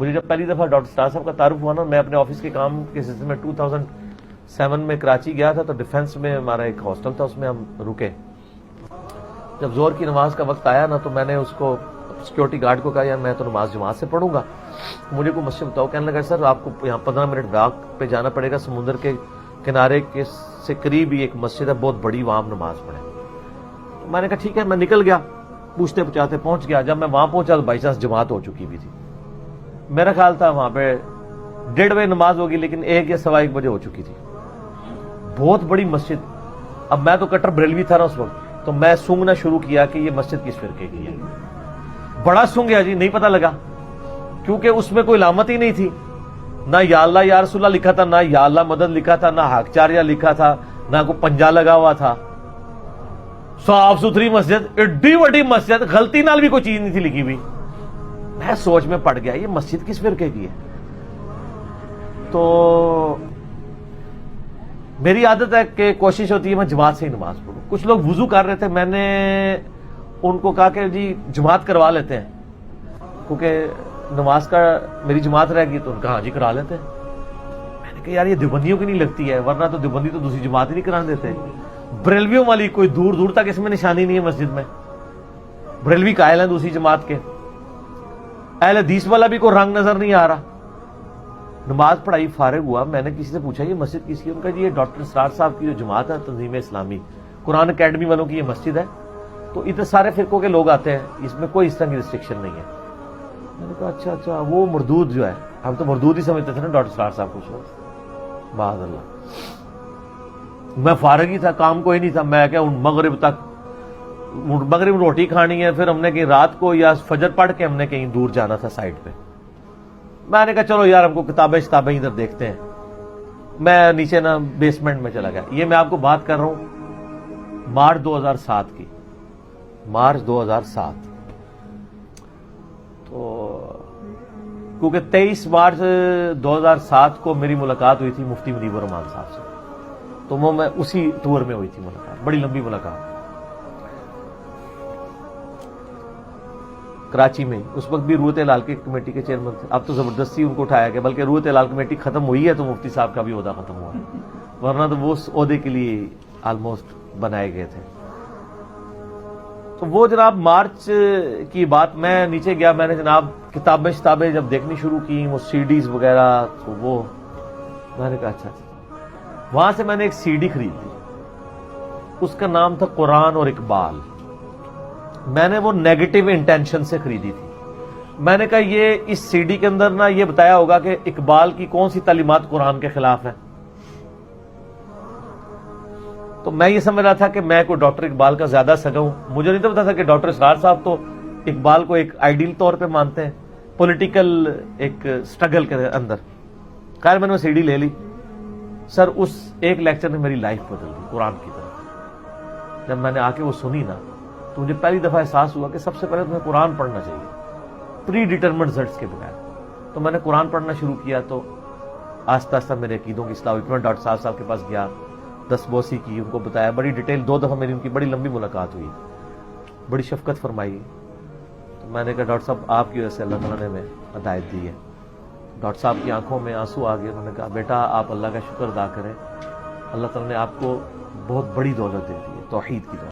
مجھے جب پہلی دفعہ ڈاکٹر سٹار صاحب کا تعارف ہوا نا، میں اپنے آفس کے کام کے سلسلے میں 2007 میں کراچی گیا تھا، تو ڈیفینس میں ہمارا ایک ہاسٹل تھا، اس میں ہم رکے. جب زہر کی نماز کا وقت آیا نا، تو میں نے اس کو سیکورٹی گارڈ کو کہا یار میں تو نماز جماعت سے پڑھوں گا، مجھے کوئی مسجد بتاؤ. کہنے لگا سر آپ کو یہاں 15 منٹ واک پہ جانا پڑے گا، سمندر کے کنارے کے سے قریب ہی ایک مسجد ہے بہت بڑی، وہاں نماز پڑھیں. میں نے کہا ٹھیک ہے، میں نکل گیا، پوچھتے پوچھاتے پہنچ گیا. جب میں وہاں پہنچا تو بائی چانس جماعت ہو چکی بھی تھی. میرا خیال تھا وہاں پہ 1:30 بجے نماز ہوگی، لیکن 1 یا 1:15 بجے ہو چکی تھی. بہت بڑی مسجد. اب میں تو کٹر بریلوی تھا نا اس وقت، تو میں سونگنا شروع کیا کہ یہ مسجد کس فرقے کی ہے. بڑا سونگ گیا جی، نہیں پتہ لگا، کیونکہ اس میں کوئی علامت ہی نہیں تھی. نہ یا اللہ یا رسول اللہ لکھا تھا، نہ یا اللہ مدد لکھا تھا، نہ حق چاریہ لکھا تھا، نہ کوئی پنجا لگا ہوا تھا. صاف ستھری مسجد، ایڈی بڑی مسجد، غلطی نال بھی کوئی چیز نہیں تھی لکھی ہوئی. میں سوچ میں پڑ گیا یہ مسجد کس فرقے کی ہے. تو میری عادت ہے کہ کوشش ہوتی ہے میں جماعت سے ہی نماز پڑھوں. کچھ لوگ وضو کر رہے تھے، میں نے ان کو کہا کہ جی جماعت کروا لیتے ہیں، کیونکہ نماز کا میری جماعت رہ گئی. تو ان کا ہاں جی کرا لیتے ہیں. میں نے کہا یار یہ دیوبندیوں کی نہیں لگتی ہے، ورنہ تو دیوبندی تو دوسری جماعت ہی نہیں کرا دیتے. بریلویوں والی کوئی دور دور تک اس میں نشانی نہیں ہے مسجد میں. بریلوی قائل ہیں دوسری جماعت کے. اہل حدیث والا بھی کوئی رنگ نظر نہیں آ رہا. نماز پڑھائی فارغ ہوا، میں نے کسی سے پوچھا یہ مسجد کس کی ہے؟ ان کا جی یہ ڈاکٹر اسرار صاحب کی جو جماعت ہے تنظیم اسلامی قرآن اکیڈمی والوں کی یہ مسجد ہے، تو اتنے سارے فرقوں کے لوگ آتے ہیں، اس میں کوئی اس طرح کی ریسٹرکشن نہیں ہے. میں نے کہا اچھا وہ مردود جو ہے، ہم تو مردود ہی سمجھتے تھے نا ڈاکٹر اسرار صاحب کو. معاذ اللہ. میں فارغ ہی تھا، کام کوئی نہیں تھا. میں کیا مغرب روٹی کھانی ہے، پھر ہم نے کہیں رات کو یا فجر پڑھ کے ہم نے کہیں دور جانا تھا سائٹ پہ. میں نے کہا چلو یار ہم کو کتابیں ادھر دیکھتے ہیں. میں نیچے نا بیسمنٹ میں چلا گیا. یہ میں آپ کو بات کر رہا ہوں مارچ 2007 کی. مارچ 2007. تو کیونکہ 23 مارچ 2007 کو میری ملاقات ہوئی تھی مفتی مجیب الرحمان صاحب سے، تو وہ میں اسی ٹور میں ہوئی تھی ملاقات، بڑی لمبی ملاقات کراچی میں. اس وقت بھی روحت ہلال کی کمیٹی کے چیئرمین تھے. اب تو زبردستی ان کو اٹھایا گیا، بلکہ روحت ہلال کمیٹی ختم ہوئی ہے تو مفتی صاحب کا بھی عہدہ ختم ہوا ہے، ورنہ تو وہ اس عہدے کے لیے آلموسٹ بنائے گئے تھے. تو وہ جناب مارچ کی بات، میں نیچے گیا، میں نے جناب کتابیں جب دیکھنی شروع کی، وہ سی ڈیز وغیرہ، تو وہ میں نے کہا اچھا. وہاں سے میں نے ایک سی ڈی خرید لی، اس کا نام تھا قرآن اور اقبال. میں نے وہ نیگیٹو انٹینشن سے خریدی تھی. میں نے کہا یہ اس سی ڈی کے اندر نا یہ بتایا ہوگا کہ اقبال کی کون سی تعلیمات قرآن کے خلاف ہیں. تو میں یہ سمجھ رہا تھا کہ میں کوئی ڈاکٹر اقبال کا زیادہ سگا ہوں. مجھے نہیں تو پتا تھا کہ ڈاکٹر اسرار صاحب تو اقبال کو ایک آئیڈیل طور پہ مانتے ہیں پولیٹیکل ایک سٹرگل کے اندر. خیر میں نے وہ سی ڈی لے لی. سر اس ایک لیکچر نے میری لائف بدل دی قرآن کی طرف. جب میں نے آ کے وہ سنی نا تو مجھے پہلی دفعہ احساس ہوا کہ سب سے پہلے تمہیں قرآن پڑھنا چاہیے پری ڈیٹرمنڈ رزلٹس کے بغیر. تو میں نے قرآن پڑھنا شروع کیا، تو آہستہ آہستہ میرے عقیدوں کی اصلاح ہوئی. میں ڈاکٹر صاحب کے پاس گیا، دستبوسی کی، ان کو بتایا بڑی ڈیٹیل. 2 دفعہ میری ان کی بڑی لمبی ملاقات ہوئی، بڑی شفقت فرمائی. تو میں نے کہا ڈاکٹر صاحب آپ کی وجہ سے اللہ تعالیٰ نے ہمیں ہدایت دی ہے. ڈاکٹر صاحب کی آنکھوں میں آنسو آ گئے. انہوں نے کہا بیٹا آپ اللہ کا شکر ادا کریں، اللہ تعالیٰ نے آپ کو بہت بڑی دولت دے دی ہے، توحید کی دولت.